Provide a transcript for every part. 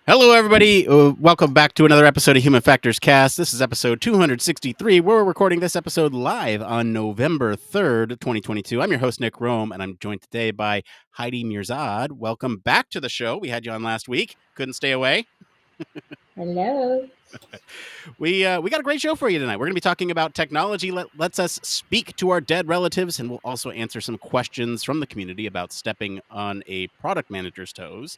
Hello, everybody. Welcome back to another episode of Human Factors Cast. This is episode 263. We're recording this episode live on November 3rd, 2022. I'm your host, Nick Roome, and I'm joined today by Heidi Mehrzad. Welcome back to the show. We had you on last week. Couldn't stay away. Hello. We got a great show for you tonight. We're going to be talking about technology lets us speak to our dead relatives, and we'll also answer some questions from the community about stepping on a product manager's toes.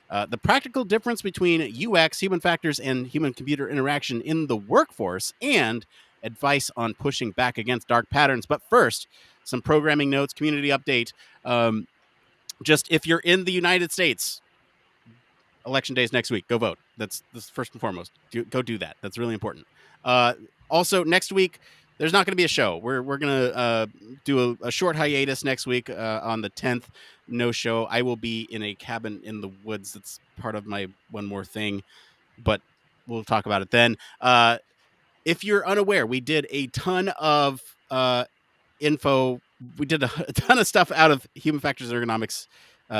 The practical difference between UX, human factors, and human computer interaction in the workforce, and advice on pushing back against dark patterns. But first, some programming notes, community update. Just if you're in the United States, election day is next week. Go vote. That's first and foremost. Go do that. That's really important. Also, next week, there's not going to be a show. We're going to do a short hiatus next week on the 10th. No show. I will be in a cabin in the woods. That's part of my one more thing, but we'll talk about it then. If you're unaware, we did a ton of info. We did a ton of stuff out of Human Factors Ergonomics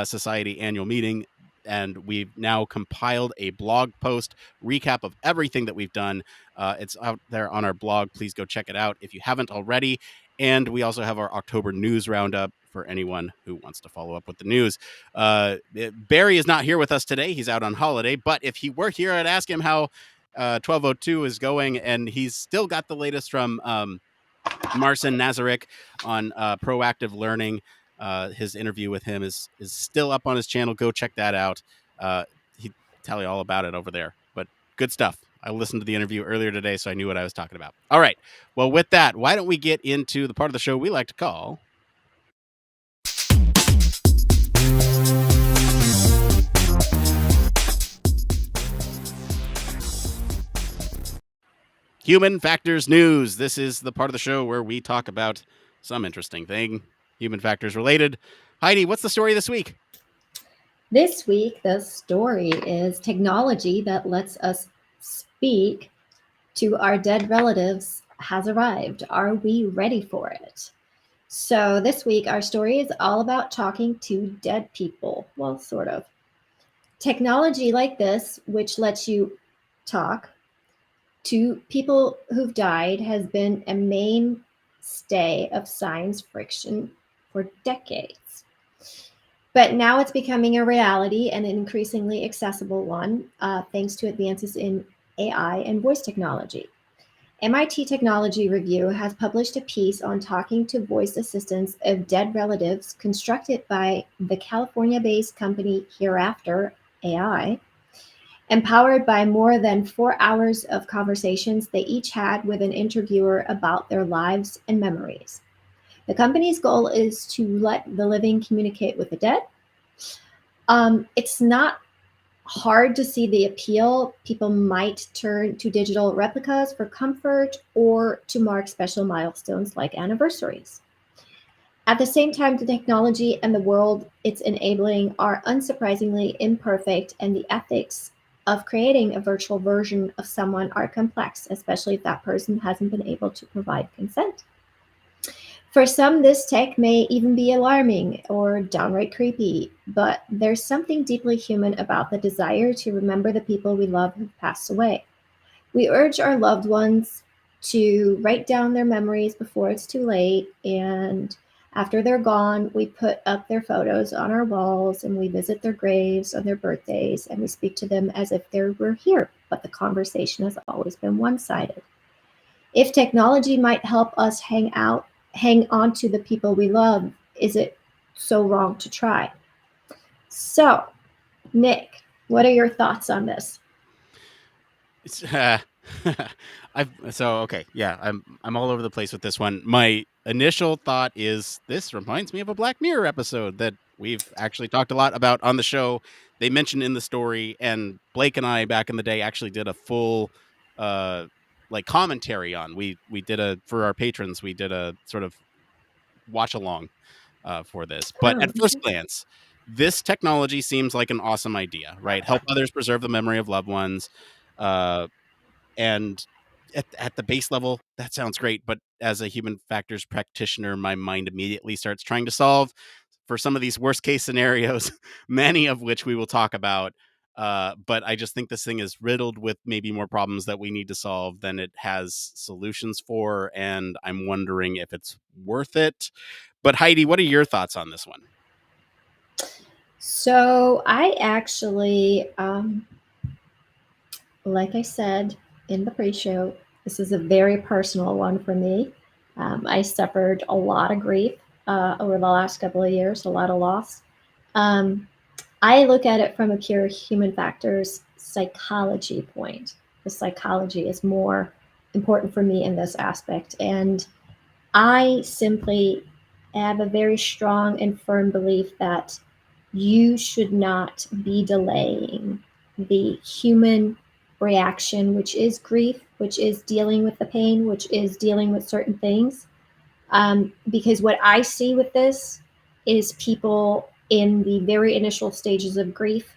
Society annual meeting, and we've now compiled a blog post recap of everything that we've done. It's out there on our blog. Please go check it out if you haven't already. And we also have our October news roundup for anyone who wants to follow up with the news. Barry is not here with us today. He's out on holiday. But if he were here, I'd ask him how 1202 is going. And he's still got the latest from Marcin Nazaruk on proactive learning. His interview with him is still up on his channel. Go check that out. He'd tell you all about it over there. But good stuff. I listened to the interview earlier today, so I knew what I was talking about. All right. Well, with that, why don't we get into the part of the show we like to call Human Factors News. This is the part of the show where we talk about some interesting thing, human factors related. Heidi, what's the story this week? This week, the story is technology that lets us speak to our dead relatives has arrived. Are we ready for it? So, this week, our story is all about talking to dead people. Well, sort of. Technology like this, which lets you talk to people who've died, has been a mainstay of science fiction for decades. But now it's becoming a reality and an increasingly accessible one, thanks to advances in AI and voice technology. MIT Technology Review has published a piece on talking to voice assistants of dead relatives constructed by the California-based company Hereafter AI. Empowered by more than 4 hours of conversations they each had with an interviewer about their lives and memories. The company's goal is to let the living communicate with the dead. It's not hard to see the appeal. People might turn to digital replicas for comfort or to mark special milestones like anniversaries. At the same time, the technology and the world it's enabling are unsurprisingly imperfect, and the ethics of creating a virtual version of someone are complex, especially if that person hasn't been able to provide consent. For some, this tech may even be alarming or downright creepy, but there's something deeply human about the desire to remember the people we love who've passed away. We urge our loved ones to write down their memories before it's too late, and after they're gone, we put up their photos on our walls and we visit their graves on their birthdays and we speak to them as if they were here, but the conversation has always been one-sided. If technology might help us hang on to the people we love, is it so wrong to try? So, Nick, what are your thoughts on this? It's, I'm all over the place with this one. My initial thought is this reminds me of a Black Mirror episode that we've actually talked a lot about on the show. They mentioned in the story, and Blake and I back in the day actually did a full like commentary on. We did for our patrons, we did a sort of watch along for this. But at first glance, this technology seems like an awesome idea, right? Help others preserve the memory of loved ones. And at the base level, that sounds great. But as a human factors practitioner, my mind immediately starts trying to solve for some of these worst case scenarios, many of which we will talk about. But I just think this thing is riddled with maybe more problems that we need to solve than it has solutions for. And I'm wondering if it's worth it. But Heidi, what are your thoughts on this one? So I actually, like I said in the pre-show, this is a very personal one for me. I suffered a lot of grief over the last couple of years, a lot of loss. Um, I look at it from a pure human factors psychology point. The psychology is more important for me in this aspect. And I simply have a very strong and firm belief that you should not be delaying the human reaction, which is grief, which is dealing with the pain, which is dealing with certain things. Because what I see with this is people in the very initial stages of grief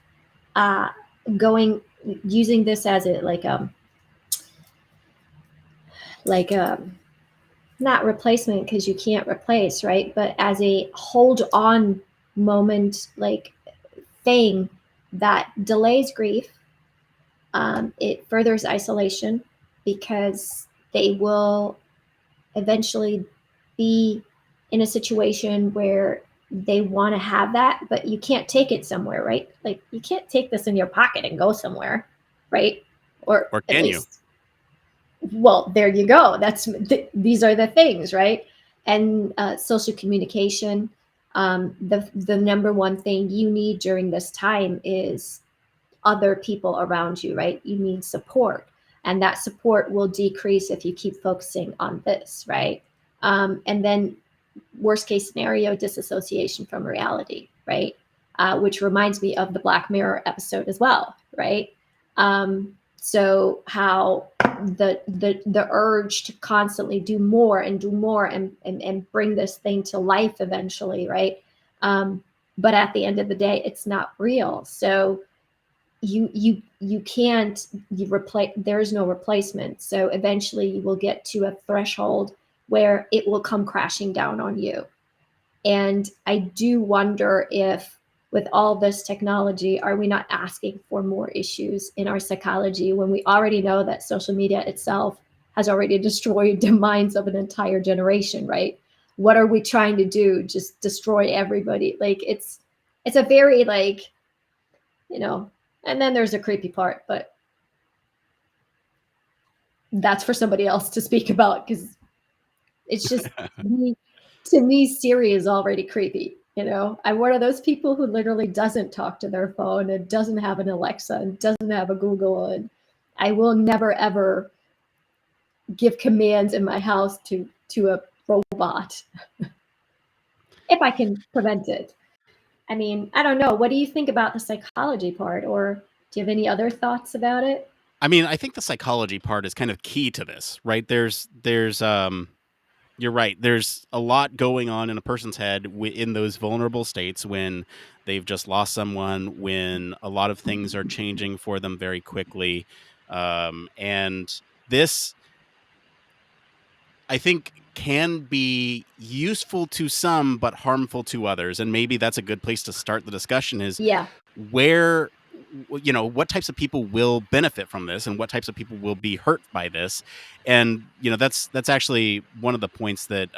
uh, going using this as a like a not replacement because you can't replace, right? But as a hold on moment, like thing that delays grief. It furthers isolation because they will eventually be in a situation where they want to have that, but you can't take it somewhere, right? Like you can't take this in your pocket and go somewhere, right? Or Or at can you? least, well, there you go. These are the things, right? And social communication. The number one thing you need during this time is other people around you, right? You need support. And that support will decrease if you keep focusing on this, right? And then, worst case scenario, disassociation from reality, right? Which reminds me of the Black Mirror episode as well, right? So how the urge to constantly do more and do more and bring this thing to life eventually, right? But at the end of the day, it's not real. So you can't you replace, there's no replacement, so eventually you will get to a threshold where it will come crashing down on you. And I do wonder if with all this technology, are we not asking for more issues in our psychology when we already know that social media itself has already destroyed the minds of an entire generation, right? What are we trying to do? Just destroy everybody? Like it's a very like, you know, and then there's a creepy part, but that's for somebody else to speak about because it's just to me, Siri is already creepy. You know, I'm one of those people who literally doesn't talk to their phone and doesn't have an Alexa and doesn't have a Google, and I will never ever give commands in my house to a robot if I can prevent it. I mean, I don't know. What do you think about the psychology part, or do you have any other thoughts about it? I mean, I think the psychology part is kind of key to this, right? There's you're right. There's a lot going on in a person's head in those vulnerable states when they've just lost someone, when a lot of things are changing for them very quickly. And this, I think, can be useful to some, but harmful to others. And maybe that's a good place to start the discussion is Yeah. where what types of people will benefit from this and what types of people will be hurt by this. And that's actually one of the points that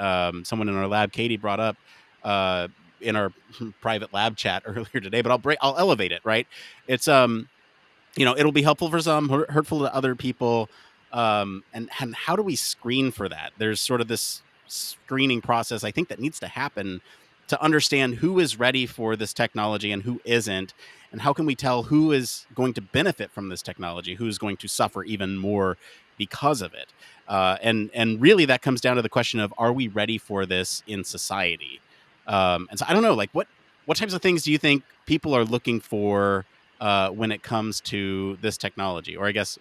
someone in our lab, Katie, brought up uh in our private lab chat earlier today, but I'll elevate it, right? It's it'll be helpful for some, hurtful to other people. And how do we screen for that? There's sort of this screening process, I think, that needs to happen to understand who is ready for this technology and who isn't, and how can we tell who is going to benefit from this technology, who's going to suffer even more because of it. And really that comes down to the question of, are we ready for this in society? And so I don't know, like what types of things do you think people are looking for when it comes to this technology? Or I guess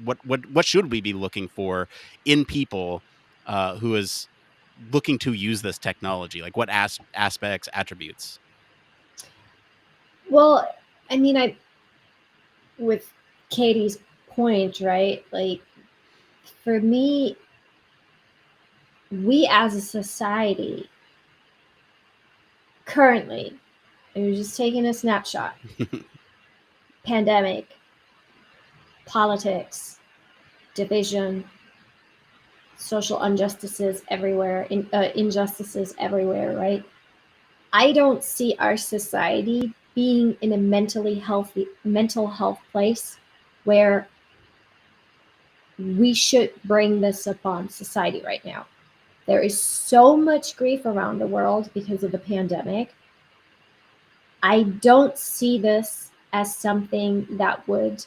what should we be looking for in people who is looking to use this technology? Like what aspects, attributes? Well, I mean, I with Katie's point, right? Like for me, we as a society currently, and you're just taking a snapshot, pandemic, politics, division, social injustices everywhere, injustices everywhere, right? I don't see our society being in a mental health place where we should bring this upon society right now. There is so much grief around the world because of the pandemic. I don't see this as something that would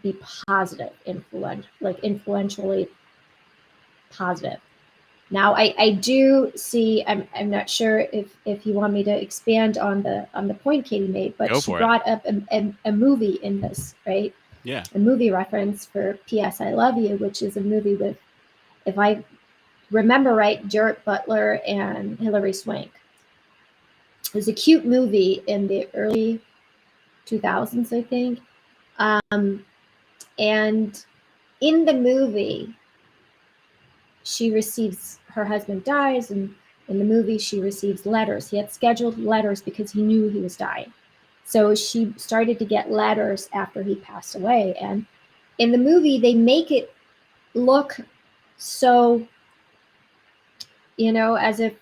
be positive, influentially positive. Now, I do see. I'm not sure if you want me to expand on the point Katie made, but Go she for it. brought up a movie in this, right? Yeah. A movie reference for P.S. I Love You, which is a movie with, if I remember right, Gerard Butler and Hilary Swank. It was a cute movie in the early 2000s, I think. And in the movie, she receives, her husband dies, and in the movie she receives letters. He had scheduled letters because he knew he was dying. So she started to get letters after he passed away. And in the movie, they make it look so, as if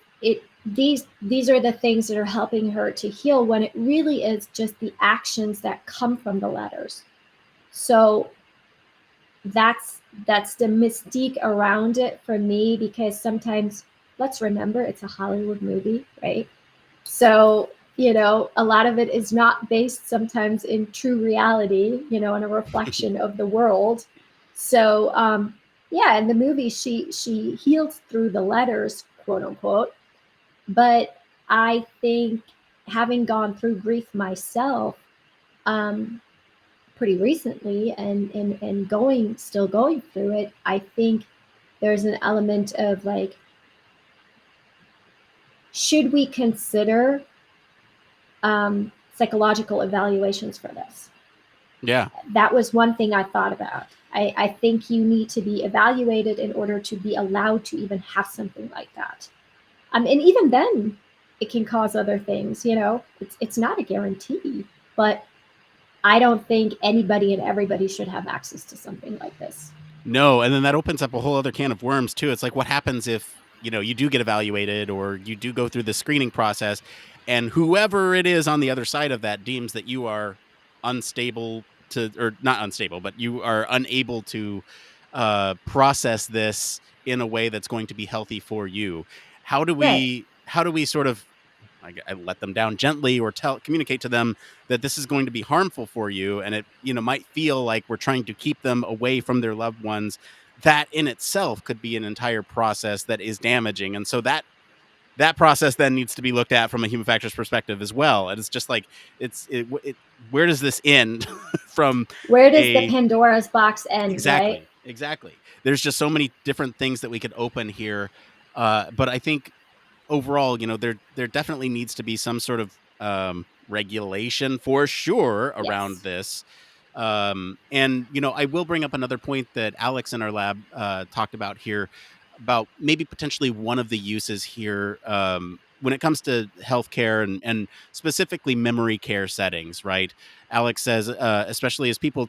these are the things that are helping her to heal, when it really is just the actions that come from the letters. So that's the mystique around it for me, because sometimes, let's remember, it's a Hollywood movie, right? So a lot of it is not based sometimes in true reality, and a reflection of the world. So yeah, in the movie she healed through the letters, quote unquote. But I think, having gone through grief myself, um, pretty recently, and still going through it, I think there's an element of like, should we consider psychological evaluations for this? Yeah. That was one thing I thought about. I think you need to be evaluated in order to be allowed to even have something like that. And even then, it can cause other things. It's not a guarantee, but I don't think anybody and everybody should have access to something like this. No, and then that opens up a whole other can of worms too. It's like, what happens if, you do get evaluated or you do go through the screening process, and whoever it is on the other side of that deems that you are unstable to, or not unstable, but you are unable to process this in a way that's going to be healthy for you. Right. How do we sort of, I let them down gently, or communicate to them that this is going to be harmful for you, and it might feel like we're trying to keep them away from their loved ones. That in itself could be an entire process that is damaging, and so that process then needs to be looked at from a human factors perspective as well. And it's just like, where does this end from Where does the a Pandora's box end, right? exactly, there's just so many different things that we could open here. But I think overall, there definitely needs to be some sort of regulation for sure around Yes. this. And I will bring up another point that Alex in our lab talked about here, about maybe potentially one of the uses here, when it comes to healthcare, and specifically memory care settings, right? Alex says, especially as people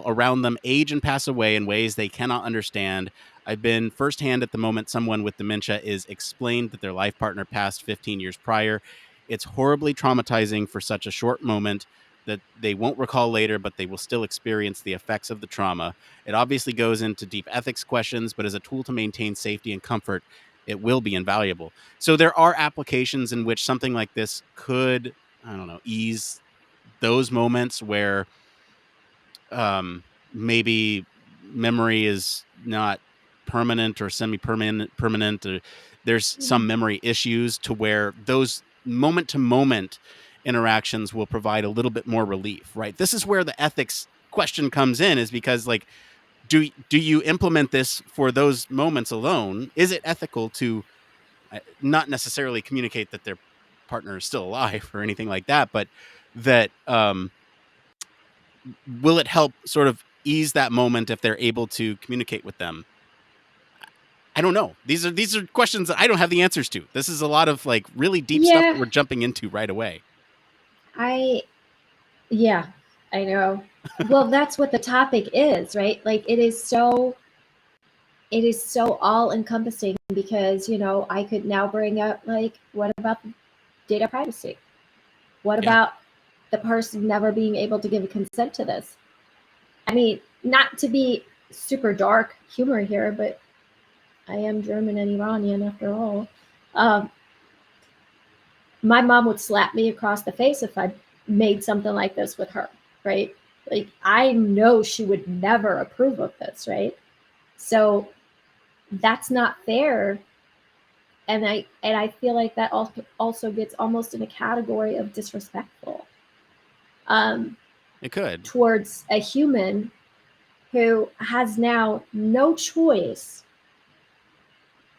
around them age and pass away in ways they cannot understand. I've been firsthand at the moment someone with dementia is explained that their life partner passed 15 years prior. It's horribly traumatizing for such a short moment that they won't recall later, but they will still experience the effects of the trauma. It obviously goes into deep ethics questions, but as a tool to maintain safety and comfort, it will be invaluable. So there are applications in which something like this could, I don't know, ease those moments where maybe memory is not permanent or semi-permanent, or there's some memory issues, to where those moment to moment interactions will provide a little bit more relief, right? This is where the ethics question comes in, is because, like, do you implement this for those moments alone? Is it ethical to not necessarily communicate that their partner is still alive or anything like that, but that will it help sort of ease that moment if they're able to communicate with them? I don't know. These are questions that I don't have the answers to. This is a lot of like really deep stuff that Yeah, we're jumping into right away. Yeah, I know. Well, that's what the topic is, right? Like it is so all encompassing because, I could now bring up, like, what about data privacy? What Yeah. about the person never being able to give a consent to this? I mean, not to be super dark humor here, but I am German and Iranian after all. Um, my mom would slap me across the face if I made something like this with her, right? Like, I know she would never approve of this, right? So that's not fair. And I feel like that also gets almost in a category of disrespectful, um, It could. towards a human who has now no choice,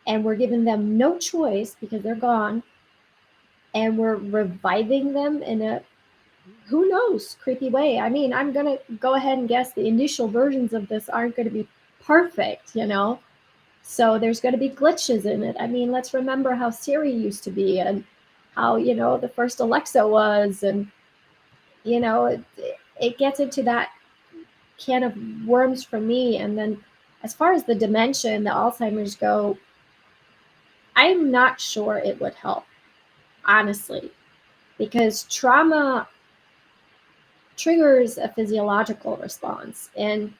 and we're giving them no choice because they're gone, and we're reviving them in a, who knows, creepy way. I mean, I'm gonna go ahead and guess the initial versions of this aren't going to be perfect, so there's going to be glitches in it. I mean, let's remember how Siri used to be, and how, the first Alexa was, and it gets into that can of worms for me. And then, as far as the dementia and the Alzheimer's go, I'm not sure it would help, honestly, because trauma triggers a physiological response, and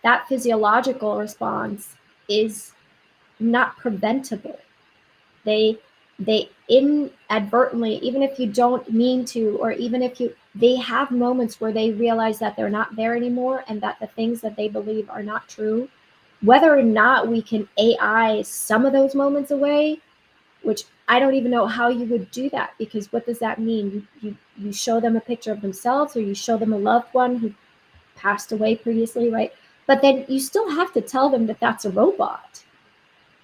that physiological response is not preventable. They they inadvertently, even if you don't mean to, or even if you they have moments where they realize that they're not there anymore, and that the things that they believe are not true. Whether or not we can AI some of those moments away, which I don't even know how you would do that, because what does that mean? You show them a picture of themselves, or you show them a loved one who passed away previously, right? But then you still have to tell them that that's a robot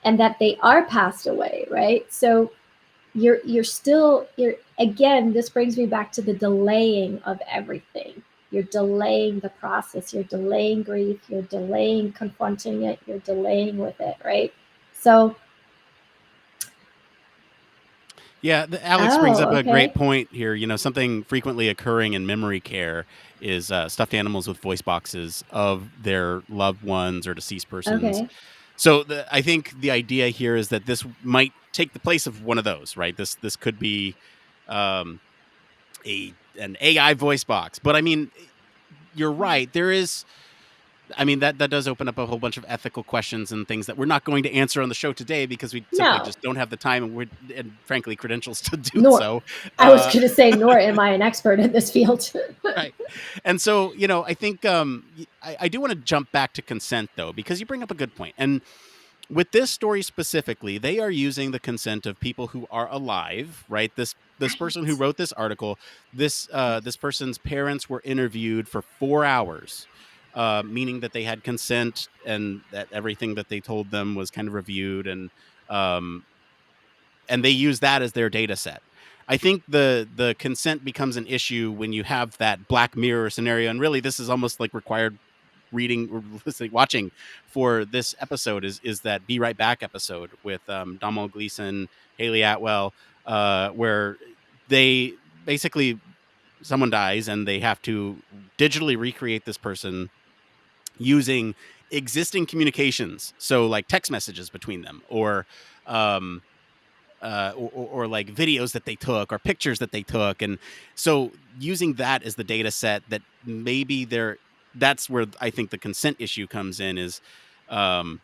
and that they are passed away, right? So you're again, this brings me back to the delaying of everything. You're delaying the process, you're delaying grief, you're delaying confronting it, you're delaying with it, right? So, Yeah, Alex brings oh, up a great okay. point here. Something frequently occurring in memory care is stuffed animals with voice boxes of their loved ones or deceased persons. Okay. So I think the idea here is that this might take the place of one of those, right? This could be um, an AI voice box, but I mean, you're right. There is, I mean, that does open up a whole bunch of ethical questions and things that we're not going to answer on the show today because we simply No, just don't have the time and frankly credentials to do nor so. I was Uh, going to say, nor am I an expert in this field. right. And so, I think I do want to jump back to consent though, because you bring up a good point. And with this story specifically, they are using the consent of people who are alive, right? This person who Right. wrote this article, this person's parents were interviewed for 4 hours, meaning that they had consent and that everything that they told them was kind of reviewed, um, and they use that as their data set. I think the consent becomes an issue when you have that Black Mirror scenario, and really, this is almost like required reading or listening, watching for this episode is that Be Right Back episode with Domhnall Gleeson, Haley Atwell, where they basically someone dies and they have to digitally recreate this person using existing communications, so like text messages between them um, or like videos that they took or pictures that they took. And so using that as the data set that maybe that's where I think the consent issue comes in is um,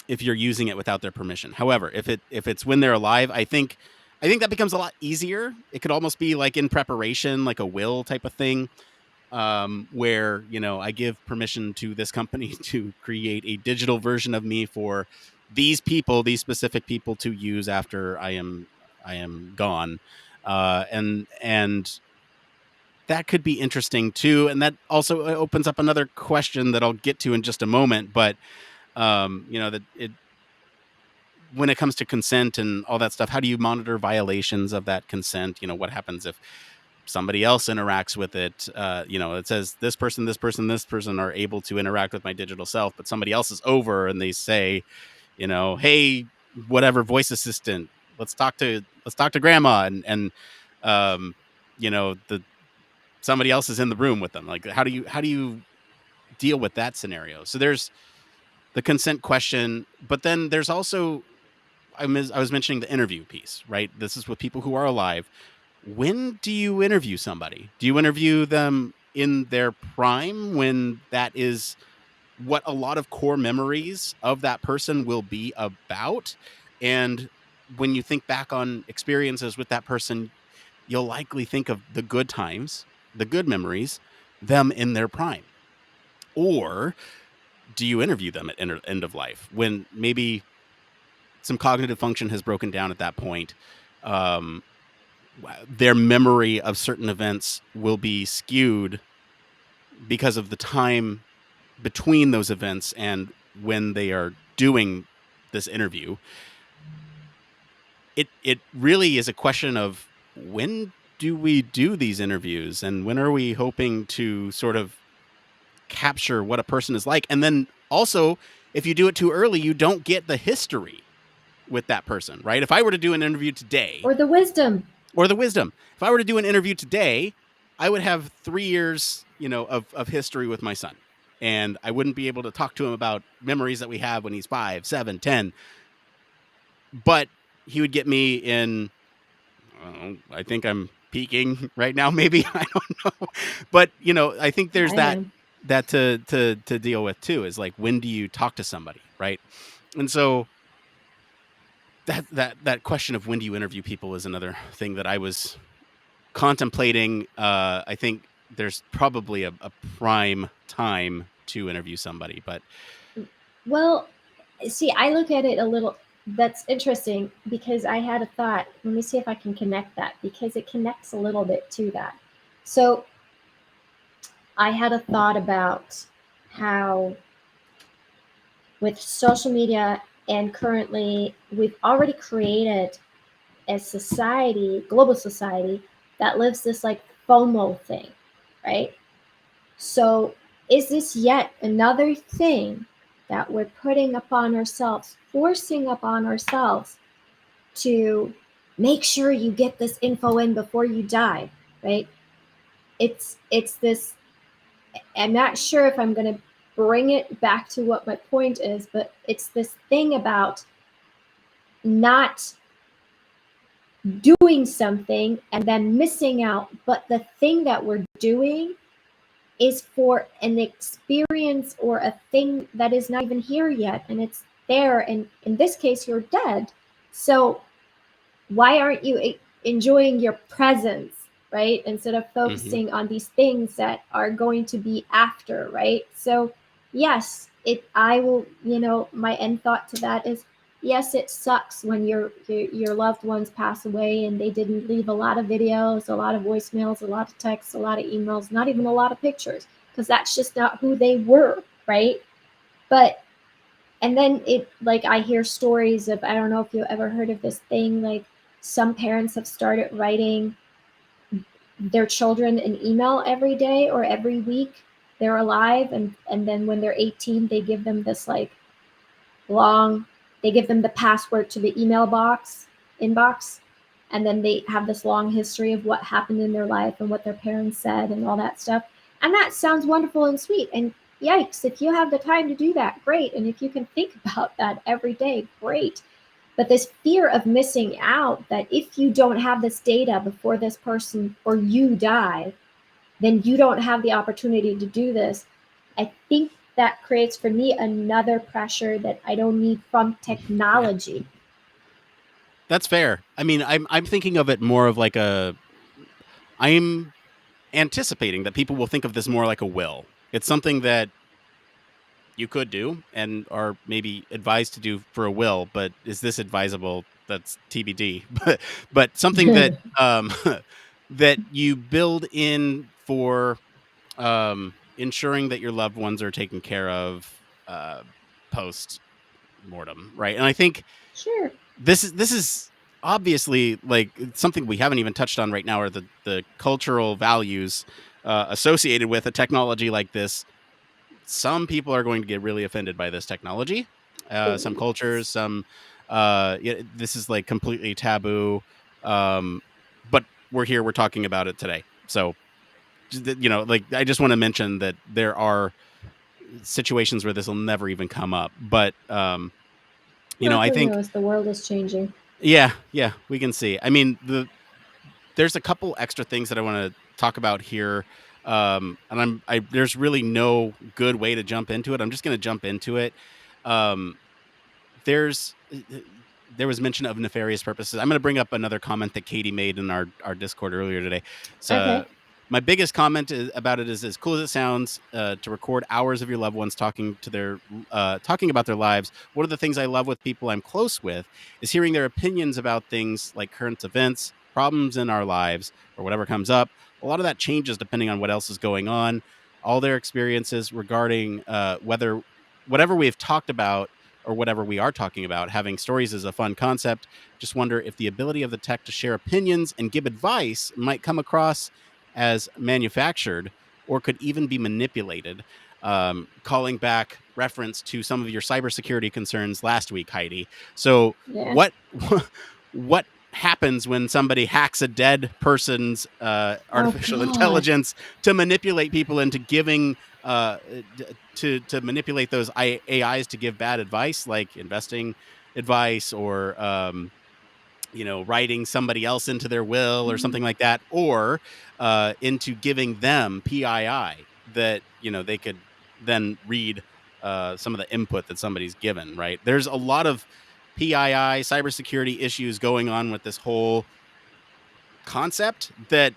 if you're using it without their permission. However, if it's when they're alive, I think that becomes a lot easier. It could almost be like in preparation, like a will type of thing, where I give permission to this company to create a digital version of me for these specific people to use after I am gone, and that could be interesting too. And that also opens up another question that I'll get to in just a moment. But that it when it comes to consent and all that stuff, how do you monitor violations of that consent? What happens if somebody else interacts with it? It says this person, this person, this person are able to interact with my digital self, but somebody else is over and they say, hey, whatever voice assistant, let's talk to grandma, and um, the somebody else is in the room with them. Like, how do you deal with that scenario? So there's the consent question, but then there's also, I was mentioning the interview piece, right? This is with people who are alive. When do you interview somebody? Do you interview them in their prime, when that is what a lot of core memories of that person will be about? And when you think back on experiences with that person, you'll likely think of the good times, the good memories, them in their prime. Or do you interview them at end of life, when maybe some cognitive function has broken down at that point? Um, their memory of certain events will be skewed because of the time between those events and when they are doing this interview. It really is a question of, when do we do these interviews, and when are we hoping to sort of capture what a person is like? And then also, if you do it too early, you don't get the history with that person, right? If I were to do an interview today, Or the wisdom. or the wisdom, if I were to do an interview today, I would have 3 years, of history with my son. And I wouldn't be able to talk to him about memories that we have when he's 5, 7, 10. But he would get me in, I don't know, I think I'm peaking right now, maybe. I don't know. But, I think there's I that am. that to deal with too, is like, when do you talk to somebody, right? And so that question of when do you interview people is another thing that I was contemplating. I think there's probably a prime time to interview somebody, but Well, see, I look at it a little, that's interesting because I had a thought. Let me see if I can connect that, because it connects a little bit to that. So I had a thought about how with social media, and currently we've already created a society, global society, that lives this like FOMO thing, right? So is this yet another thing that we're putting upon ourselves, forcing upon ourselves to make sure you get this info in before you die, right? It's this, I'm not sure if I'm going to bring it back to what my point is, but it's this thing about not doing something and then missing out, but the thing that we're doing is for an experience or a thing that is not even here yet, and it's there, and in this case you're dead. So why aren't you enjoying your presence, right, instead of mhm. focusing on these things that are going to be after, right? So yes, it I will, my end thought to that is, yes, it sucks when your loved ones pass away and they didn't leave a lot of videos, a lot of voicemails, a lot of texts, a lot of emails, not even a lot of pictures, because that's just not who they were, right? But and then it, like, I hear stories of, I don't know if you ever heard of this thing, like some parents have started writing their children an email every day or every week they're alive, and then when they're 18 they give them this like long, they give them the password to the email box inbox, and then they have this long history of what happened in their life and what their parents said and all that stuff. And that sounds wonderful and sweet, and yikes, if you have the time to do that, great, and if you can think about that every day, great. But this fear of missing out, that if you don't have this data before this person or you die, then you don't have the opportunity to do this. I think that creates for me another pressure that I don't need from Yeah, technology. that's fair. I mean, I'm thinking of it more of like a, I'm anticipating that people will think of this more like a will. It's something that you could do and are maybe advised to do for a will, but is this advisable? That's TBD. But something that, that you build in for, ensuring that your loved ones are taken care of, post mortem, right? And I think Sure. this is obviously like something we haven't even touched on right now, are the cultural values associated with a technology like this. Some people are going to get really offended by this technology. Oh, Some cultures, yes. some, yeah, this is like completely taboo. But we're here, we're talking about it today. So, like, I just want to mention that there are situations where this will never even come up. But, Well, I who think, knows? The world is changing. yeah, we can see. I mean, there's a couple extra things that I want to talk about here. And there's really no good way to jump into it. I'm just going to jump into it. Um, there's there was mention of nefarious purposes. I'm going to bring up another comment that Katie made in our Discord earlier today. So Okay. my biggest comment about it is, as cool as it sounds, to record hours of your loved ones talking about their lives. One of the things I love with people I'm close with is hearing their opinions about things like current events, problems in our lives, or whatever comes up. A lot of that changes depending on what else is going on. All their experiences regarding whatever we've talked about or whatever we are talking about. Having stories is a fun concept. Just wonder if the ability of the tech to share opinions and give advice might come across as manufactured or could even be manipulated. Calling back reference to some of your cybersecurity concerns last week, Heidi. So, Yeah. what happens when somebody hacks a dead person's Oh artificial God. intelligence to manipulate people into giving to manipulate those AIs to give bad advice, like investing advice, or writing somebody else into their will or something like that, or into giving them PII that they could then read some of the input that somebody's given. Right? There's a lot of PII cybersecurity issues going on with this whole concept that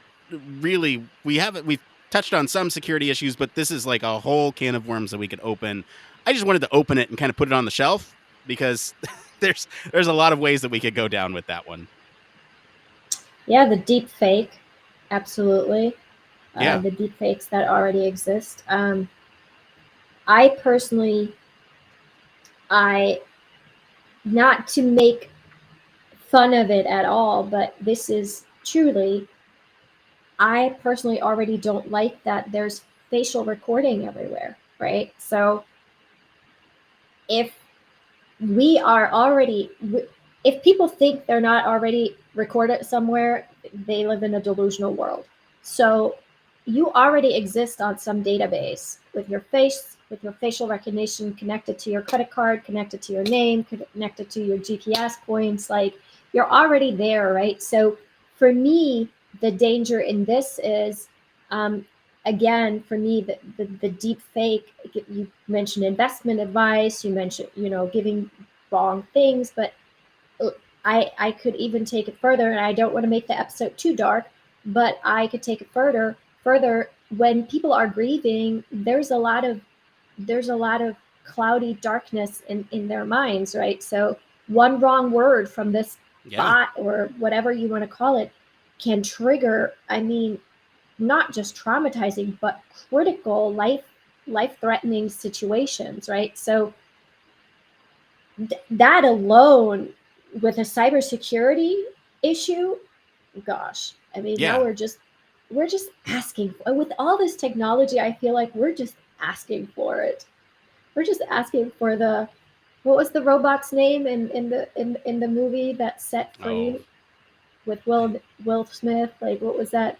really we've touched on some security issues, but this is like a whole can of worms that we could open. I just wanted to open it and kind of put it on the shelf because there's a lot of ways that we could go down with that one. Yeah, the deep fake, absolutely. Yeah. The deep fakes that already exist. I personally, I not to make fun of it at all, but this is truly, I personally already don't like that there's facial recording everywhere, right? So if we are already, if people think they're not already recorded somewhere, they live in a delusional world. So you already exist on some database with your face, with your facial recognition connected to your credit card, connected to your name, connected to your GPS points. Like, you're already there, right? So for me, the danger in this is, again, for me, the deep fake. You mentioned investment advice, you mentioned, giving wrong things, but I could even take it further, and I don't want to make the episode too dark, but I could take it further. When people are grieving, there's a lot of cloudy darkness in their minds, right? So one wrong word from this Yeah. bot or whatever you want to call it can trigger, I mean, not just traumatizing, but critical life threatening situations, right? So that alone, with a cybersecurity issue, gosh, I mean, now Yeah. we're just asking with all this technology. I feel like we're just asking for it. We're just asking for the, what was the robot's name in the movie that Set Oh, Free with I Will Smith? Like, what was that?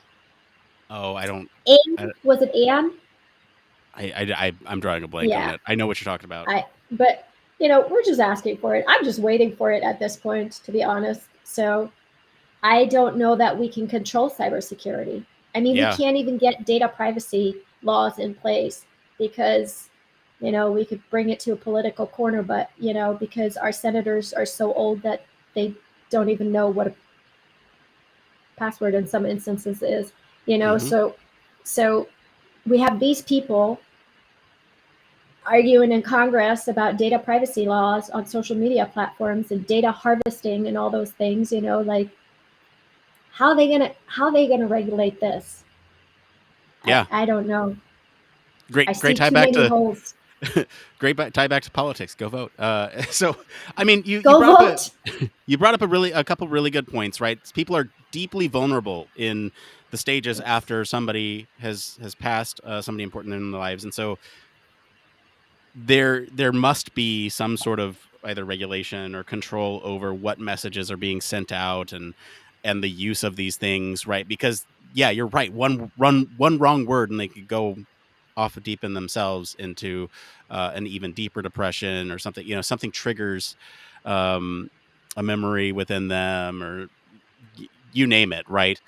I don't Anne? I Was it Anne? I'm drawing a blank on Yeah. it. I know what you're talking about. But we're just asking for it. I'm just waiting for it at this point, to be honest. So I don't know that we can control cybersecurity. I mean, we Yeah. can't even get data privacy laws in place because, we could bring it to a political corner, but, because our senators are so old that they don't even know what a password in some instances is, Hmm. so we have these people arguing in Congress about data privacy laws on social media platforms and data harvesting and all those things, like, how they gonna regulate this? I, Yeah. I don't know. I Great see tie too back many to holes. tie back to politics. Go vote. So I mean, you Go brought up a vote. you brought up a couple really good points, right? People are deeply vulnerable in the stages Yes. after somebody has passed, somebody important in their lives, and so there must be some sort of either regulation or control over what messages are being sent out, and and the use of these things, right? Because yeah, you're right. One wrong word and they could go off deep in themselves into an even deeper depression or something. Something triggers um, a memory within them, or you name it, right?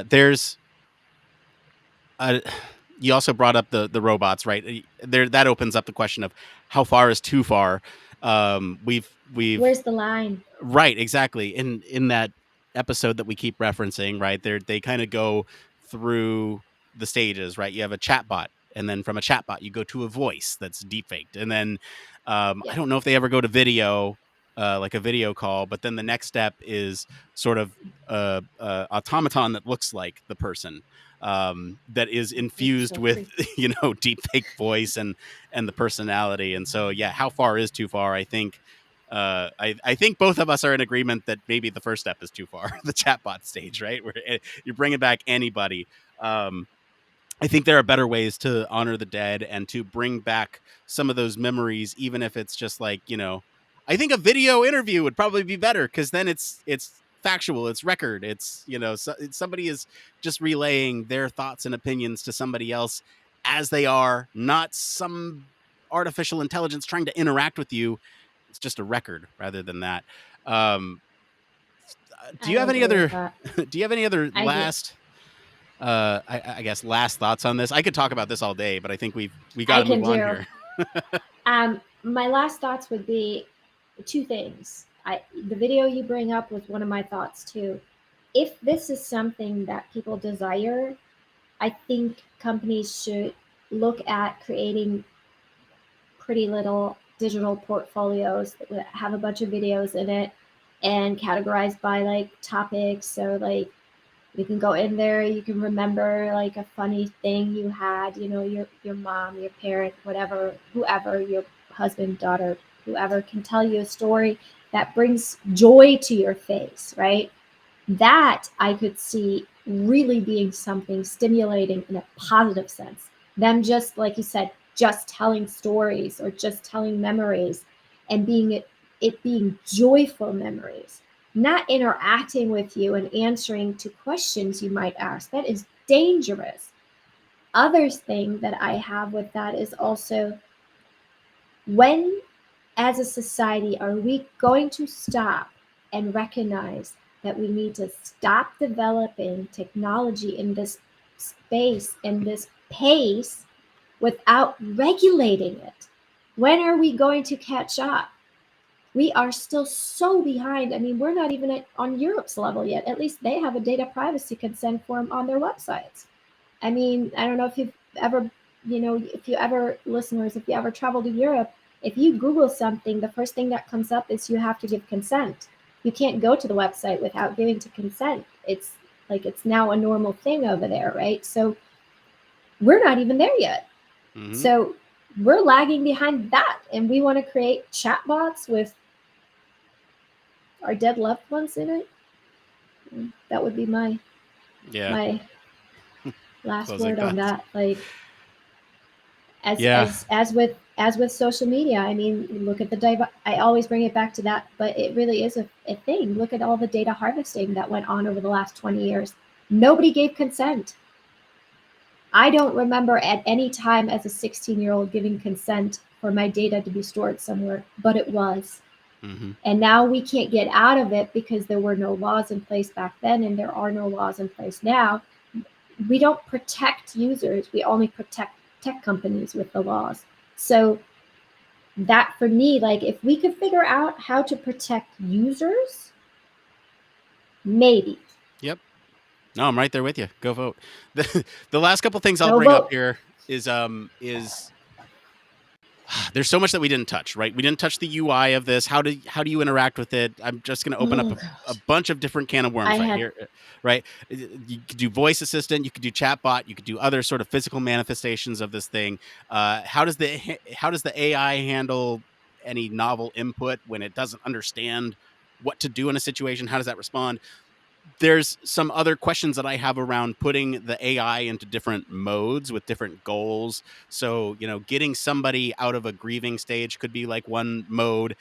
There's uh, you also brought up the robots, right? There, that opens up the question of how far is too far. We've Where's the line? Right, exactly. In that episode that we keep referencing, right? They kind of go through the stages, right? You have a chatbot, and then from a chatbot you go to a voice that's deepfaked, and then I Yeah, don't know if they ever go to video, like a video call, but then the next step is sort of a automaton that looks like the person, that is it's infused so with creepy. deepfake voice and the personality. And so yeah, how far is too far? I think both of us are in agreement that maybe the first step is too far, the chatbot stage, right? Where you're bringing back anybody. I think there are better ways to honor the dead and to bring back some of those memories, even if it's just like, I think a video interview would probably be better, because then it's factual, it's record, somebody is just relaying their thoughts and opinions to somebody else as they are, not some artificial intelligence trying to interact with you. It's just a record rather than that. Um, do I you have any agree with other that. do you have any other I do. last I guess last thoughts on this? I could talk about this all day, but I think we got I to can move on do. here. My last thoughts would be two things. The video you bring up was one of my thoughts too. If this is something that people desire, I think companies should look at creating pretty little digital portfolios that would have a bunch of videos in it and categorized by like topics. So like you can go in there, you can remember like a funny thing you had, your mom, your parent, whatever, whoever, your husband, daughter, whoever can tell you a story that brings joy to your face, right? That I could see really being something stimulating in a positive sense. Them just, like you said, just telling stories or just telling memories and it being joyful memories, not interacting with you and answering to questions you might ask. That is dangerous. Other thing that I have with that is also, when as a society are we going to stop and recognize that we need to stop developing technology in this space, in this pace, without regulating it? When are we going to catch up? We are still so behind. I mean, we're not even on Europe's level yet. At least they have a data privacy consent form on their websites. I mean, I don't know if you've ever, if you ever, listeners, if you ever travel to Europe, if you Google something, the first thing that comes up is you have to give consent. You can't go to the website without giving to consent. It's like it's now a normal thing over there, right? So we're not even there yet. Hmm. So we're lagging behind that, and we want to create chatbots with our dead loved ones in it. That would be Yeah, my last closing word on thoughts. that. Like, as Yeah. as as with social media, I mean, look at I always bring it back to that, but it really is a thing. Look at all the data harvesting that went on over the last 20 years. Nobody gave consent. I don't remember at any time as a 16-year-old giving consent for my data to be stored somewhere, but it was. Hmm. And now we can't get out of it because there were no laws in place back then, and there are no laws in place now. We don't protect users, we only protect tech companies with the laws. So that, for me, like, if we could figure out how to protect users, maybe. Yep. No, I'm right there with you. Go vote. The last couple things I'll Go bring up vote. here is there's so much that we didn't touch, right? We didn't touch the UI of this. How do you interact with it? I'm just going to open up Oh a gosh. bunch of different can of I worms right had here, right? You could do voice assistant, you could do chatbot, you could do other sort of physical manifestations of this thing. How does the AI handle any novel input when it doesn't understand what to do in a situation? How does that respond? there's some other questions that I have around putting the AI into different modes with different goals. So, getting somebody out of a grieving stage could be like one mode.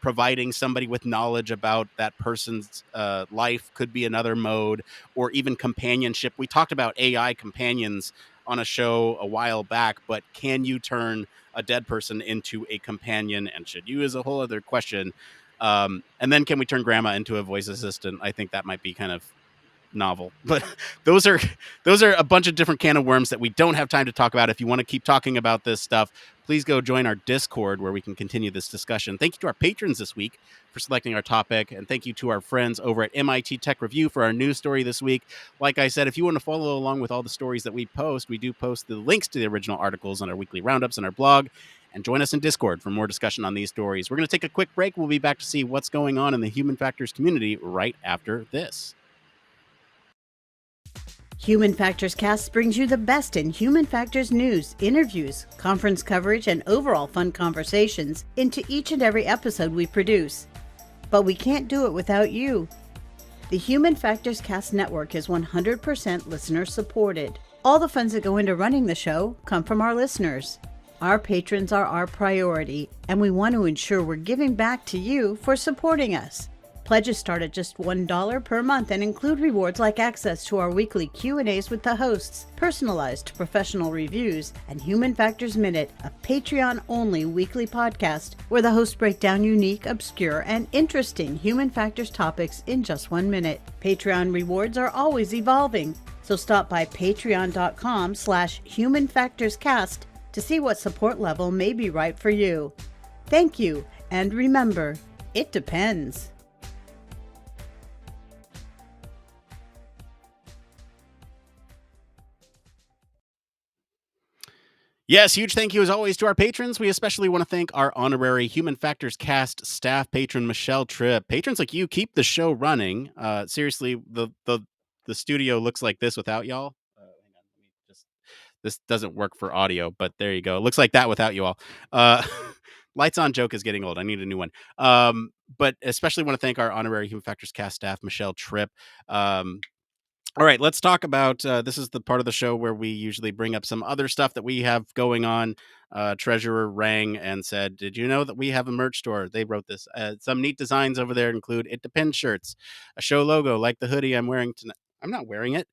Providing somebody with knowledge about that person's life could be another mode, or even companionship. We talked about AI companions on a show a while back, but can you turn a dead person into a companion? And should you, is a whole other question. And then can we turn grandma into a voice assistant? I think that might be kind of novel, but those are a bunch of different can of worms that we don't have time to talk about. If you want to keep talking about this stuff, please go join our Discord where we can continue this discussion. Thank you to our patrons this week for selecting our topic, and thank you to our friends over at MIT Tech Review for our news story this week. Like I said, if you want to follow along with all the stories that we post, we do post the links to the original articles on our weekly roundups and our blog. And join us in Discord for more discussion on these stories. We're going to take a quick break. We'll be back to see what's going on in the human factors community right after this. Human Factors Cast brings you the best in human factors news, interviews, conference coverage, and overall fun conversations into each and every episode we produce. But we can't do it without you. The Human Factors Cast network is 100% listener supported. All the funds that go into running the show come from our listeners. Our patrons are our priority, and we want to ensure we're giving back to you for supporting us. Pledges start at just $1 per month and include rewards like access to our weekly Q&As with the hosts, personalized professional reviews, and Human Factors Minute, a Patreon-only weekly podcast where the hosts break down unique, obscure, and interesting human factors topics in just 1 minute. Patreon rewards are always evolving, so stop by patreon.com/humanfactorscast to see what support level may be right for you. Thank you, and remember, it depends. Yes, huge thank you as always to our patrons. We especially want to thank our honorary Human Factors Cast staff patron, Michelle Tripp. Patrons like you keep the show running. Seriously, the studio looks like this without y'all. Hang on, let me just. This doesn't work for audio, but there you go. It looks like that without you all. Lights on joke is getting old. I need a new one. But especially want to thank our honorary Human Factors Cast staff, Michelle Tripp. All right, let's talk about this is the part of the show where we usually bring up some other stuff that we have going on. Treasurer rang and said, "Did you know that we have a merch store?" They wrote this. Some neat designs over there include It Depends shirts, a show logo like the hoodie I'm wearing tonight. I'm not wearing it.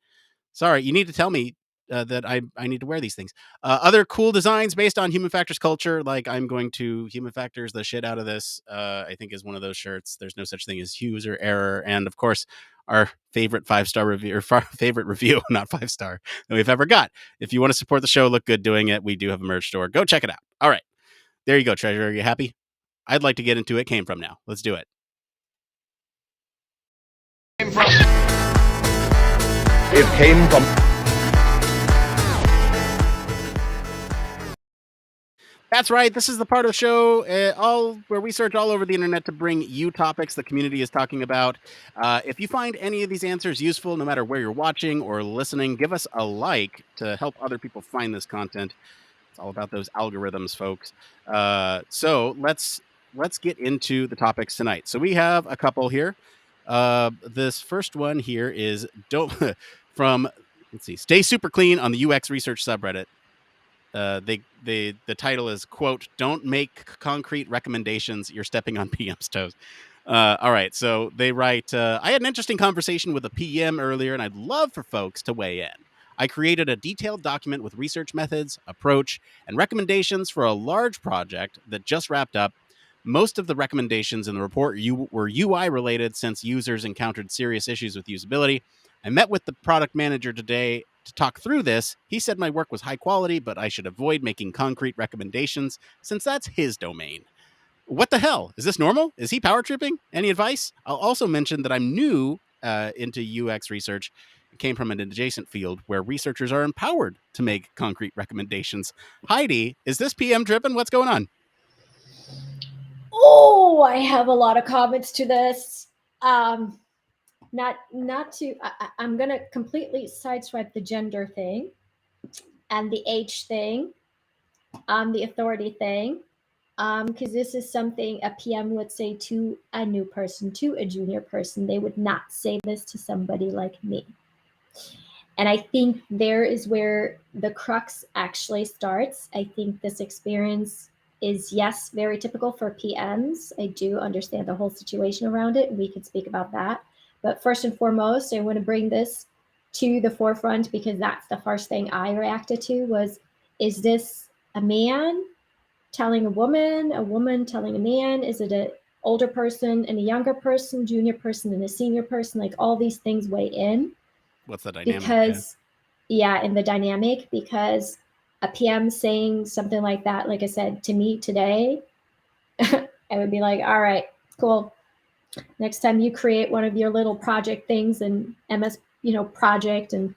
Sorry, you need to tell me that I need to wear these things. Other cool designs based on human factors culture, like I'm going to human factors the shit out of this. I think is one of those shirts. There's no such thing as hues or error, and of course, our favorite 5-star review or favorite review, not 5-star that we've ever got. If you want to support the show, look good doing it. We do have a merch store. Go check it out. All right, there you go, Treasure. Are you happy? I'd like to get into It Came From now. Let's do it. It came from. That's right. This is the part of the show where we search all over the internet to bring you topics the community is talking about. If you find any of these answers useful, no matter where you're watching or listening, give us a like to help other people find this content. It's all about those algorithms, folks. So let's get into the topics tonight. So we have a couple here. This first one here is from Stay Super Clean on the UXResearch subreddit. The title is, quote, "Don't make concrete recommendations. You're stepping on PM's toes." All right. So they write, I had an interesting conversation with a PM earlier, and I'd love for folks to weigh in. I created a detailed document with research methods, approach, and recommendations for a large project that just wrapped up. Most of the recommendations in the report were UI related since users encountered serious issues with usability. I met with the product manager today to talk through this. He said my work was high quality, but I should avoid making concrete recommendations since that's his domain. What the hell? Is this normal? Is he power tripping? Any advice? I'll also mention that I'm new into UX research. It came from an adjacent field where researchers are empowered to make concrete recommendations. Heidi, is this PM tripping? What's going on? Oh, I have a lot of comments to this. I'm gonna completely sideswipe the gender thing and the age thing, the authority thing. because this is something a PM would say to a new person, to a junior person. They would not say this to somebody like me. And I think there is where the crux actually starts. I think this experience is, yes, very typical for PMs. I do understand the whole situation around it. We could speak about that. But first and foremost, I want to bring this to the forefront because that's the first thing I reacted to was, is this a man telling a woman telling a man? Is it an older person and a younger person, junior person and a senior person? Like all these things weigh in. What's the dynamic? Because in the dynamic, because a PM saying something like that, like I said, to me today, I would be like, all right, cool. Next time you create one of your little project things and MS, project and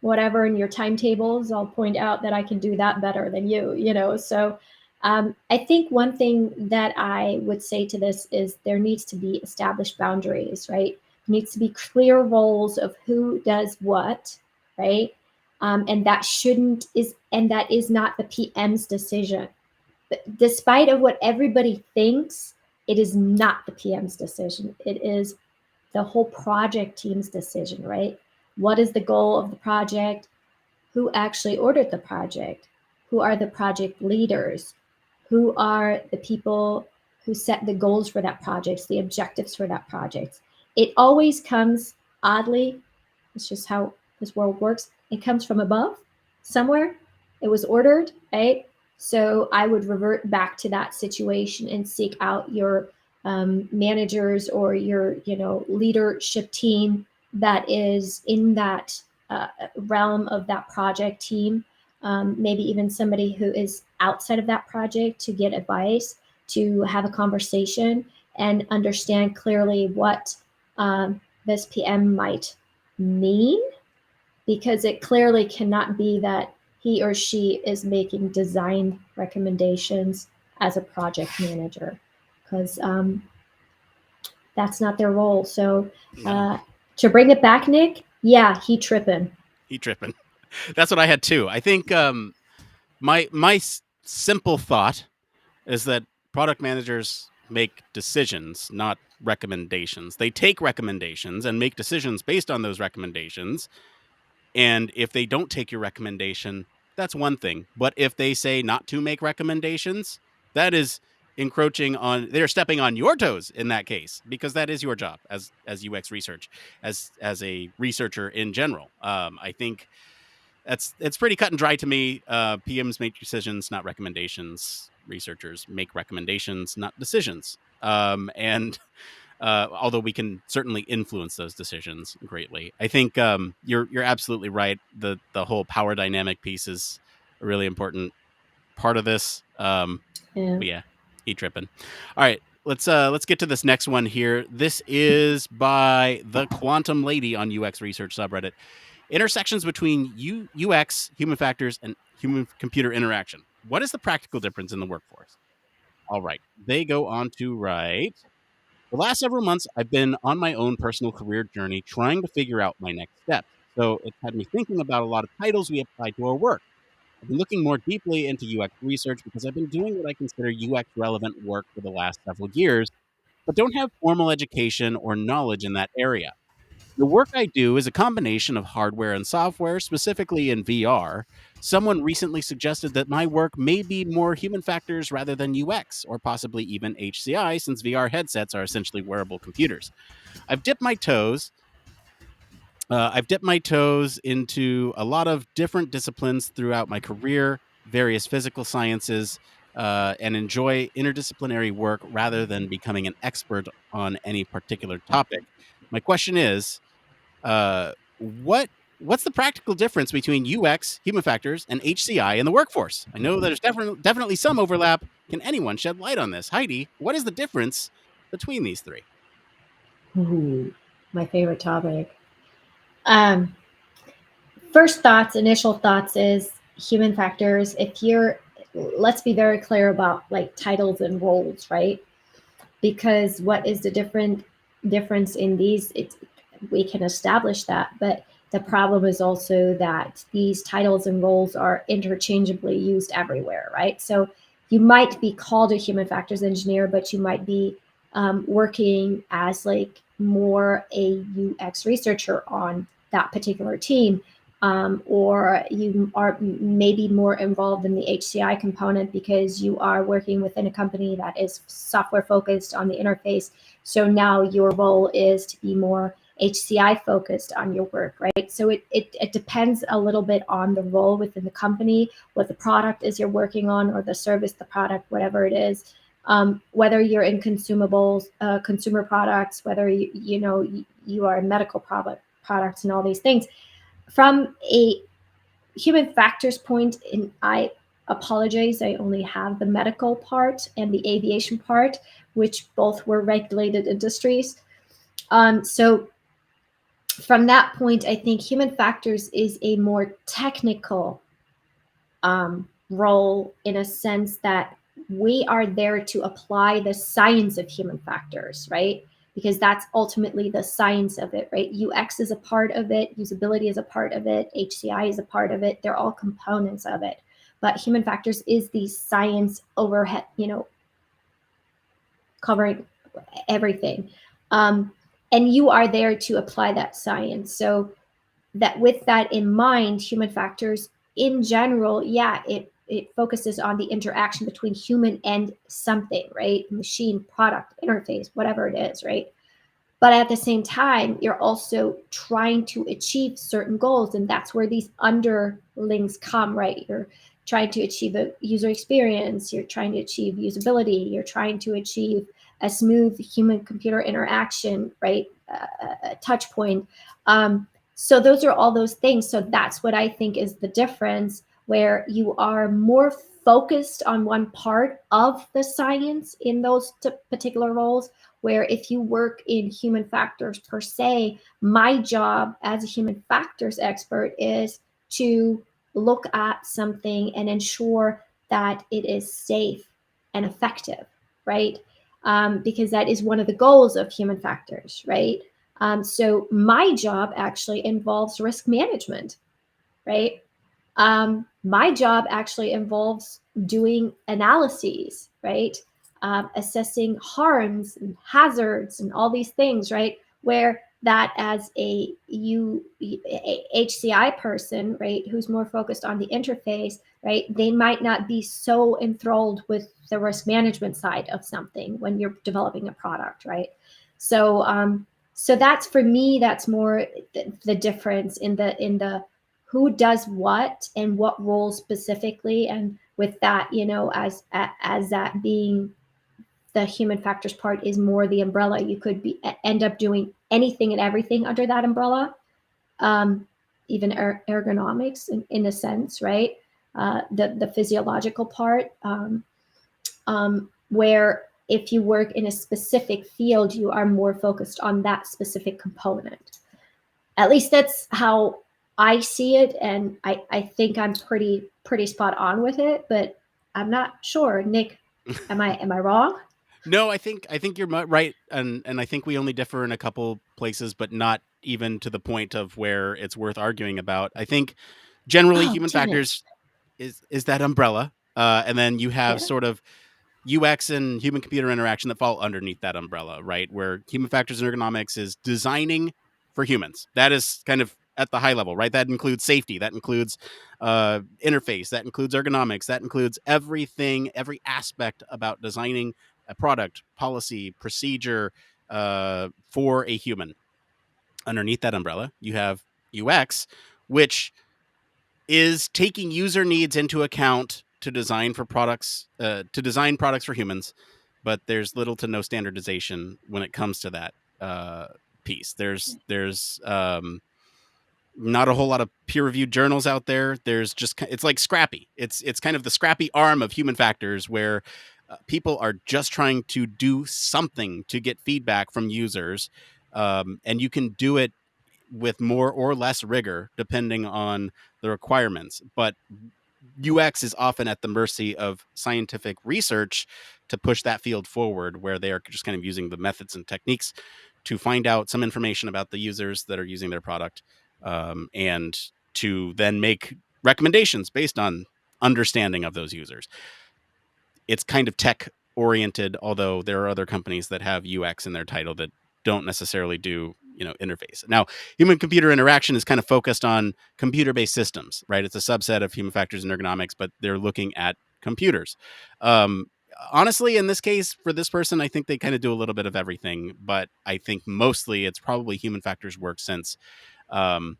whatever in your timetables, I'll point out that I can do that better than you. So I think one thing that I would say to this is there needs to be established boundaries, right? There needs to be clear roles of who does what, right? And that is not the PM's decision. But despite of what everybody thinks, it is not the PM's decision. It is the whole project team's decision, right? What is the goal of the project? Who actually ordered the project? Who are the project leaders? Who are the people who set the goals for that project, the objectives for that project? It always comes, oddly, it's just how this world works. It comes from above somewhere. It was ordered, right? So I would revert back to that situation and seek out your managers or your, leadership team that is in that realm of that project team. Maybe even somebody who is outside of that project to get advice, to have a conversation and understand clearly what this PM might mean, because it clearly cannot be that he or she is making design recommendations as a project manager, because that's not their role. So to bring it back, Nick, he tripping. That's what I had too. I think my simple thought is that product managers make decisions, not recommendations. They take recommendations and make decisions based on those recommendations. And if they don't take your recommendation, that's one thing. But if they say not to make recommendations, that is they're stepping on your toes in that case, because that is your job as UX research, as a researcher in general. I think it's pretty cut and dry to me. PMs make decisions, not recommendations. Researchers make recommendations, not decisions. And although we can certainly influence those decisions greatly, I think you're absolutely right. The whole power dynamic piece is a really important part of this. But yeah, he tripping. All right, let's get to this next one here. This is by the Quantum Lady on UXResearch subreddit. Intersections between UX, human factors, and human-computer interaction. What is the practical difference in the workforce? All right, they go on to write, the last several months, I've been on my own personal career journey trying to figure out my next steps. So it's had me thinking about a lot of titles we apply to our work. I've been looking more deeply into UX research because I've been doing what I consider UX relevant work for the last several years, but don't have formal education or knowledge in that area. The work I do is a combination of hardware and software, specifically in VR. Someone recently suggested that my work may be more human factors rather than UX, or possibly even HCI, since VR headsets are essentially wearable computers. I've dipped my toes into a lot of different disciplines throughout my career, various physical sciences, and enjoy interdisciplinary work rather than becoming an expert on any particular topic. My question is, what's the practical difference between UX, human factors, and HCI in the workforce? I know there's definitely some overlap. Can anyone shed light on this? Heidi, what is the difference between these three? Ooh, my favorite topic. Initial thoughts is human factors. Let's be very clear about like titles and roles, right? Because what is the difference in these? We can establish that, but the problem is also that these titles and roles are interchangeably used everywhere, right? So you might be called a human factors engineer, but you might be working as like more a UX researcher on that particular team. Or you are maybe more involved in the HCI component because you are working within a company that is software focused on the interface. So now your role is to be more HCI focused on your work, right? So it depends a little bit on the role within the company, what the product is you're working on, or the service, the product, whatever it is. Whether you're in consumables, consumer products, whether you are in medical products and all these things. From a human factors point, and I apologize, I only have the medical part and the aviation part, which both were regulated industries. So from that point, I think human factors is a more technical role, in a sense that we are there to apply the science of human factors, right? Because that's ultimately the science of it, right? UX is a part of it, usability is a part of it, HCI is a part of it. They're all components of it. But human factors is the science overhead, covering everything. And you are there to apply that science. So that with that in mind, human factors in general, yeah, it focuses on the interaction between human and something, right? Machine, product, interface, whatever it is, right? But at the same time, you're also trying to achieve certain goals, and that's where these underlings come, right? You're trying to achieve a user experience, you're trying to achieve usability, you're trying to achieve a smooth human-computer interaction, right? A touch point. So those are all those things. So that's what I think is the difference, where you are more focused on one part of the science in those particular roles, where if you work in human factors per se, my job as a human factors expert is to look at something and ensure that it is safe and effective, right? Because that is one of the goals of human factors, right? So my job actually involves risk management, right? My job actually involves doing analyses, right? Assessing harms and hazards and all these things, right? Where that as a HCI person, right, who's more focused on the interface, right, they might not be so enthralled with the risk management side of something when you're developing a product, right? So, so that's, for me, that's more the difference in the who does what and what role specifically, and with that, as that being the human factors part is more the umbrella. You could end up doing anything and everything under that umbrella, even ergonomics in a sense, right? The physiological part, where if you work in a specific field, you are more focused on that specific component. At least that's how I see it, and I think I'm pretty spot on with it, but I'm not sure. Nick, am I wrong? No, I think you're right, and I think we only differ in a couple places, but not even to the point of where it's worth arguing about. I think generally Oh, human damn it. factors is that umbrella, and then you have Yeah. sort of UX and human computer interaction that fall underneath that umbrella, right? Where human factors and ergonomics is designing for humans. That is kind of at the high level, right? That includes safety, that includes interface, that includes ergonomics, that includes everything, every aspect about designing a product, policy, procedure for a human. Underneath that umbrella, you have UX, which is taking user needs into account to design products for humans, but there's little to no standardization when it comes to that piece. There's not a whole lot of peer-reviewed journals out there. There's just, it's like Scrappy. It's kind of the Scrappy arm of human factors, where people are just trying to do something to get feedback from users, and you can do it with more or less rigor depending on the requirements. But UX is often at the mercy of scientific research to push that field forward, where they are just kind of using the methods and techniques to find out some information about the users that are using their product, and to then make recommendations based on understanding of those users. it's kind of tech oriented, although there are other companies that have UX in their title that don't necessarily do, interface. Now, human computer interaction is kind of focused on computer based systems, right? It's a subset of human factors and ergonomics, but they're looking at computers. Honestly, in this case, for this person, I think they kind of do a little bit of everything, but I think mostly it's probably human factors work, since um,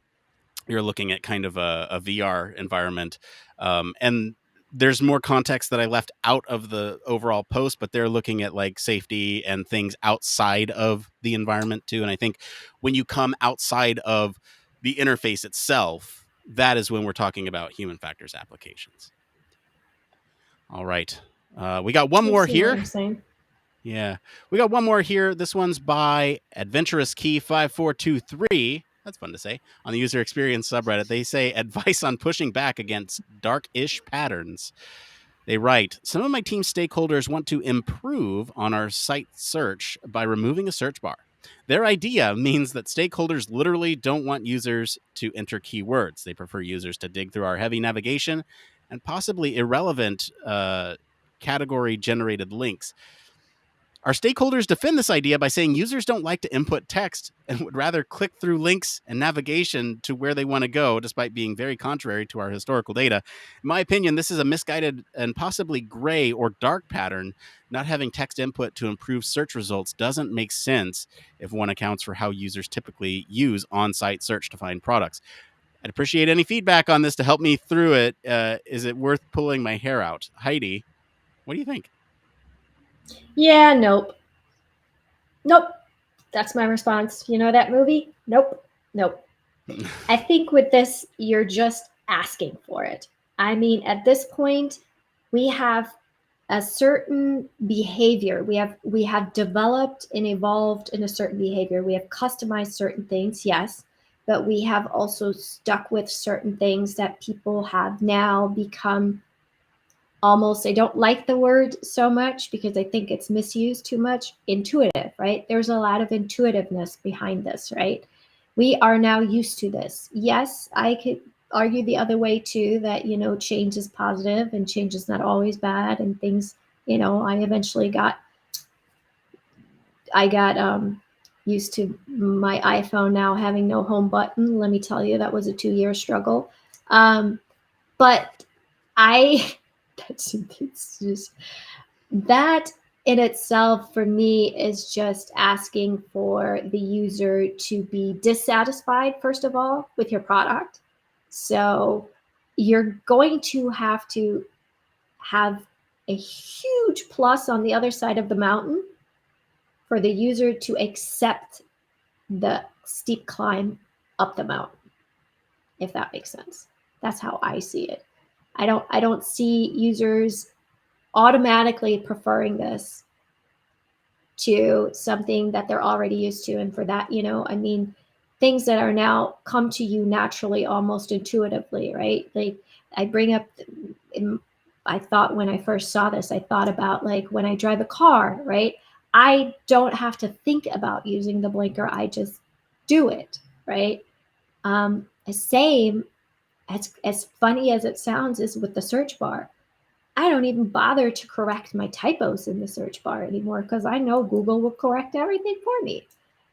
you're looking at kind of a VR environment. And there's more context that I left out of the overall post, but they're looking at like safety and things outside of the environment too. And I think when you come outside of the interface itself, that is when we're talking about human factors applications. All right. We got one I more see what here. you're saying. Yeah. We got one more here. This one's by Adventurous Key 5423. That's fun to say. On the user experience subreddit, they say advice on pushing back against dark-ish patterns. They write, some of my team stakeholders want to improve on our site search by removing a search bar. Their idea means that stakeholders literally don't want users to enter keywords. They prefer users to dig through our heavy navigation and possibly irrelevant category-generated links. Our stakeholders defend this idea by saying users don't like to input text and would rather click through links and navigation to where they want to go, despite being very contrary to our historical data. In my opinion, this is a misguided and possibly gray or dark pattern. Not having text input to improve search results doesn't make sense if one accounts for how users typically use on-site search to find products. I'd appreciate any feedback on this to help me through it. Is it worth pulling my hair out? Heidi, what do you think? Yeah, nope. Nope. That's my response. You know that movie? Nope. Nope. I think with this, you're just asking for it. I mean, at this point, we have a certain behavior. We have developed and evolved in a certain behavior. We have customized certain things, yes, but we have also stuck with certain things that people have now become almost, I don't like the word so much because I think it's misused too much, intuitive, right? There's a lot of intuitiveness behind this, right? We are now used to this. Yes, I could argue the other way too, that, change is positive and change is not always bad, and things, I eventually got used to my iPhone now having no home button. Let me tell you, that was a 2-year struggle. But it's just, that in itself for me is just asking for the user to be dissatisfied, first of all, with your product. So you're going to have a huge plus on the other side of the mountain for the user to accept the steep climb up the mountain, if that makes sense. That's how I see it. I don't see users automatically preferring this to something that they're already used to. And for that, I mean, things that are now come to you naturally, almost intuitively, right? Like I bring up, I thought when I first saw this, I thought about like when I drive a car, right? I don't have to think about using the blinker. I just do it, right? Same, as funny as it sounds, is with the search bar. I don't even bother to correct my typos in the search bar anymore because I know Google will correct everything for me.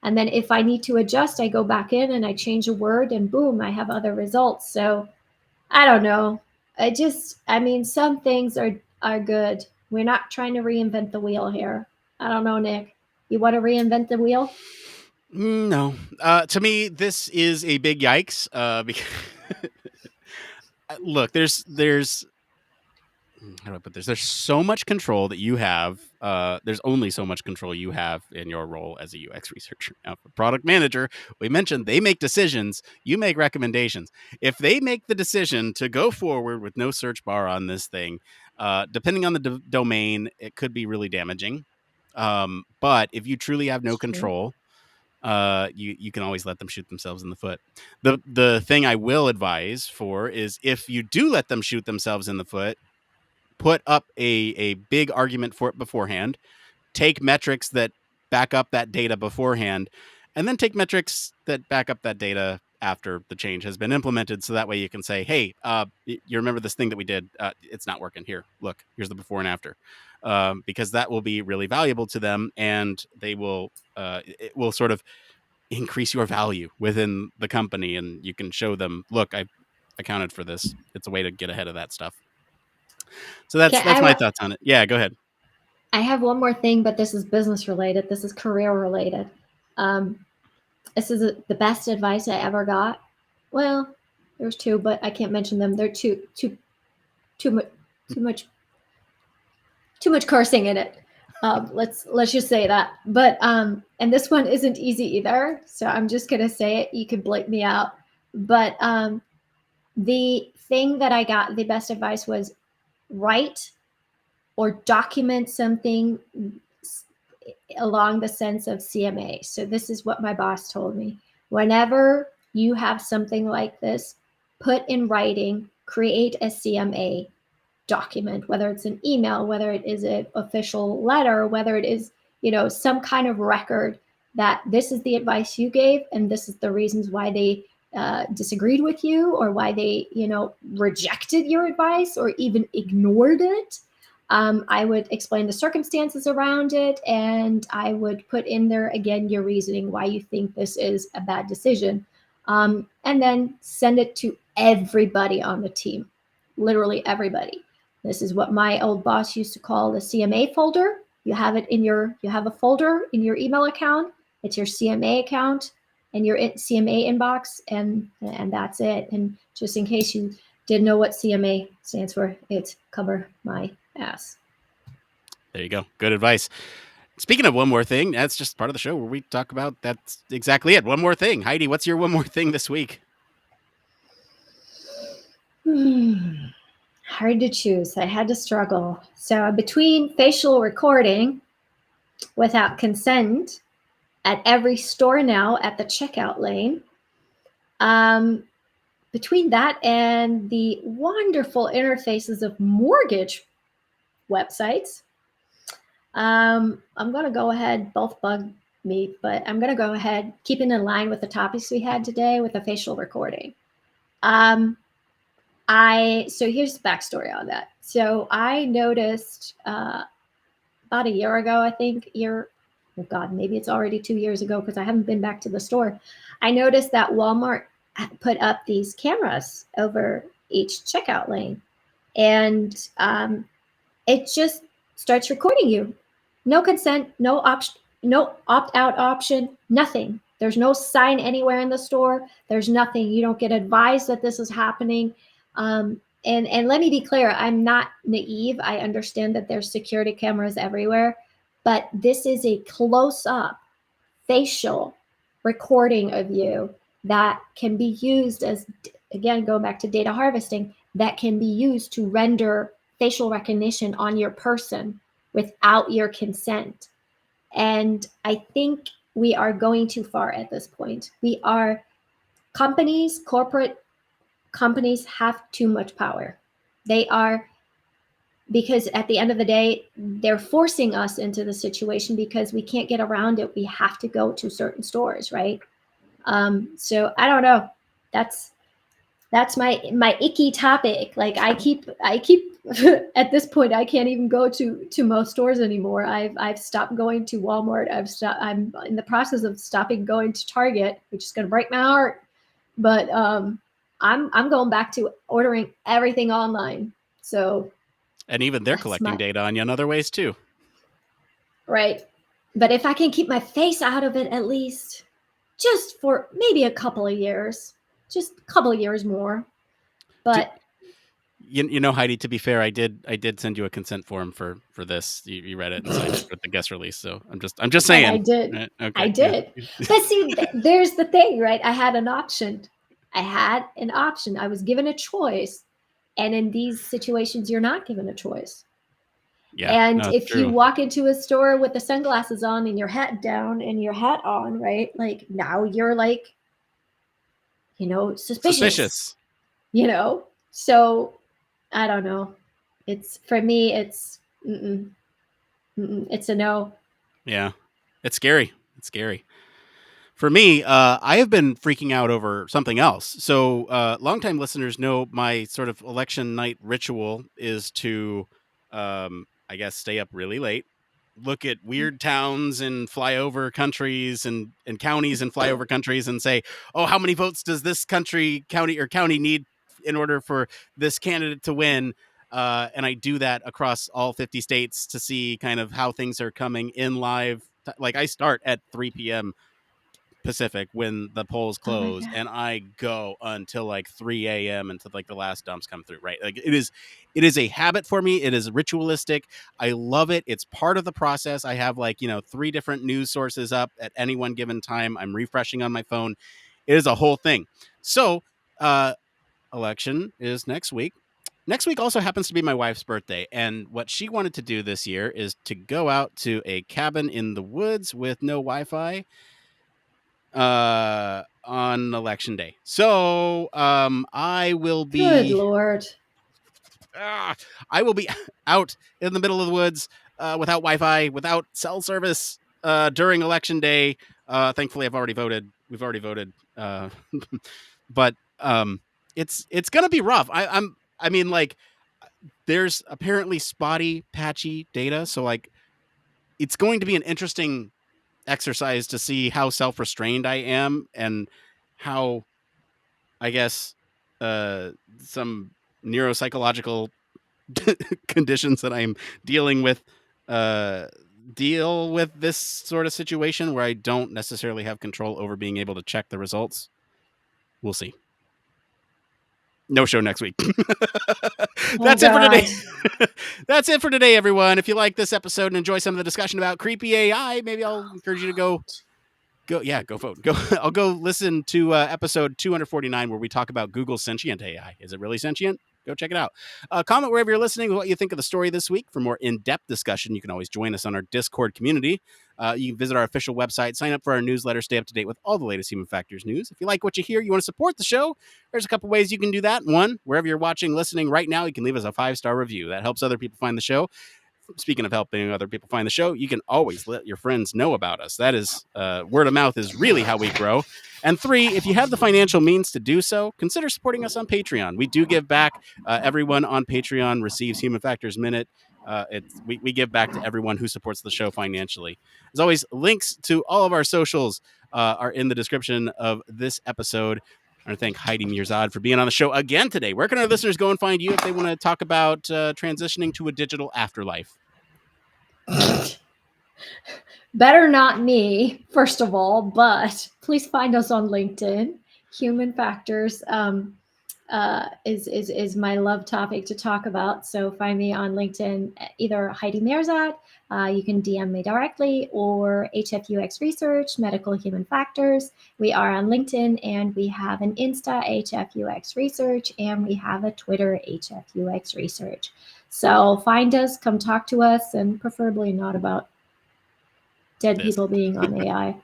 And then if I need to adjust, I go back in and I change a word and boom, I have other results. So I don't know. I mean, some things are good. We're not trying to reinvent the wheel here. I don't know, Nick. You want to reinvent the wheel? No. To me, this is a big yikes. Because look, there's how do I put this? There's so much control that you have. There's only so much control you have in your role as a UX researcher. Now, for product manager, we mentioned they make decisions. You make recommendations. If they make the decision to go forward with no search bar on this thing, depending on the domain, it could be really damaging. But if you truly have no control, you can always let them shoot themselves in the foot. The thing I will advise for is if you do let them shoot themselves in the foot, put up a big argument for it beforehand, take metrics that back up that data beforehand, and then take metrics that back up that data after the change has been implemented. So that way you can say, hey, you remember this thing that we did? It's not working. Here, look, here's the before and after. Because that will be really valuable to them, and it will sort of increase your value within the company, and you can show them, look, I accounted for this. It's a way to get ahead of that stuff. So that's my thoughts on it. Yeah, go ahead. I have one more thing, but this is business related. This is career related. This is the best advice I ever got. Well, there's two, but I can't mention them. They're too much cursing in it. Let's just say that. But and this one isn't easy either, so I'm just gonna say it. You can bleep me out. But the thing that I got, the best advice was write or document something along the sense of CMA. So this is what my boss told me. Whenever you have something like this, put in writing, create a CMA document, whether it's an email, whether it is an official letter, whether it is, some kind of record that this is the advice you gave and this is the reasons why they disagreed with you, or why they, rejected your advice or even ignored it. I would explain the circumstances around it, and I would put in there again your reasoning why you think this is a bad decision, and then send it to everybody on the team, literally everybody. This is what my old boss used to call the CMA folder. You have a folder in your email account. It's your CMA account and your CMA inbox, and that's it. And just in case you didn't know what CMA stands for, it's cover my ass. There you go. Good advice. Speaking of one more thing, that's just part of the show where we talk about that's exactly it. One more thing. Heidi, what's your one more thing this week? Hard to choose. I had to struggle. So between facial recording without consent at every store now at the checkout lane, between that and the wonderful interfaces of mortgage websites, I'm going to go ahead, both bug me, but I'm going to go ahead, keeping in line with the topics we had today with the facial recording. So here's the backstory on that. So I noticed about a year ago, I think, maybe it's already 2 years ago because I haven't been back to the store. I noticed that Walmart put up these cameras over each checkout lane, and it just starts recording you. No consent, no opt-out option, nothing. There's no sign anywhere in the store. There's nothing. You don't get advised that this is happening. And let me be clear, I'm not naive. I understand that there's security cameras everywhere, but this is a close-up facial recording of you that can be used as, again, going back to data harvesting, that can be used to render facial recognition on your person without your consent. And I think we are going too far at this point. Corporate companies have too much power. Because at the end of the day, they're forcing us into the situation because we can't get around it. We have to go to certain stores, right? So I don't know. That's my icky topic. Like I keep at this point, I can't even go to most stores anymore. I've stopped going to Walmart. I'm in the process of stopping going to Target, which is going to break my heart. But I'm going back to ordering everything online. So, and even they're collecting data on you in other ways too. Right. But if I can keep my face out of it, at least just for maybe a couple of years, just a couple of years more. But Heidi, to be fair, I did send you a consent form for this. You read it and signed it with the guest release. So I'm just saying. I did. Right? Okay, I did. Yeah. But see, there's the thing, right? I had an option. I was given a choice. And in these situations, you're not given a choice. Yeah. And if you walk into a store with the sunglasses on and your hat down and your hat on, right? Like now you're like, suspicious. So I don't know. For me, it's it's a no. Yeah. It's scary. For me, I have been freaking out over something else. So, longtime listeners know my sort of election night ritual is to, I guess, stay up really late, look at weird towns and flyover countries and counties and flyover countries and say, oh, how many votes does this county need in order for this candidate to win? And I do that across all 50 states to see kind of how things are coming in live. Like I start at 3 p.m. Pacific when the polls Oh my close, God. and I go until like 3 a.m. until like the last dumps come through. Right, like it is a habit for me. It is ritualistic. I love it. It's part of the process. I have like 3 different news sources up at any one given time. I'm refreshing on my phone. It is a whole thing. So, election is next week. Next week also happens to be my wife's birthday, and what she wanted to do this year is to go out to a cabin in the woods with no Wi-Fi on election day. So I will Good be Lord. I will be out in the middle of the woods without Wi-Fi, without cell service during election day. Thankfully I've already voted. We've already voted. But it's gonna be rough. I mean, like, there's apparently spotty patchy data, so like it's going to be an interesting exercise to see how self-restrained I am and how, I guess, some neuropsychological conditions that I'm dealing with deal with this sort of situation where I don't necessarily have control over being able to check the results. We'll see. No show next week. Oh That's it for today. God. That's it for today, everyone. If you like this episode and enjoy some of the discussion about creepy AI, maybe I'll encourage you to go vote. I'll go listen to episode 249 where we talk about Google's sentient AI. Is it really sentient? Go check it out. Comment wherever you're listening with what you think of the story this week. For more in-depth discussion, you can always join us on our Discord community. You can visit our official website, sign up for our newsletter, stay up to date with all the latest Human Factors news. If you like what you hear, you want to support the show, there's a couple ways you can do that. One, wherever you're watching, listening right now, you can leave us a 5-star review. That helps other people find the show. Speaking of helping other people find the show, you can always let your friends know about us. That is, word of mouth is really how we grow. And 3, if you have the financial means to do so, consider supporting us on Patreon. We do give back. Everyone on Patreon receives Human Factors Minute. We give back to everyone who supports the show financially. As always, links to all of our socials are in the description of this episode. I want to thank Heidi Mehrzad for being on the show again today. Where can our listeners go and find you if they want to talk about transitioning to a digital afterlife? Better not me, first of all, but please find us on LinkedIn. Human factors is my love topic to talk about. So find me on LinkedIn, either Heidi Mehrzad. You can DM me directly, or UXResearch, Medical Human Factors. We are on LinkedIn, and we have an Insta, UXResearch, and we have a Twitter, UXResearch. So find us, come talk to us, and preferably not about dead people being on AI.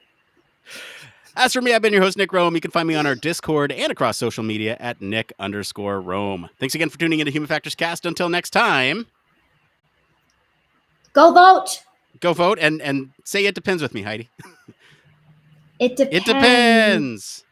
As for me, I've been your host, Nick Roome. You can find me on our Discord and across social media at Nick_Roome. Thanks again for tuning into Human Factors Cast. Until next time, Go vote. go vote and say it depends with me, Heidi. It depends. It depends.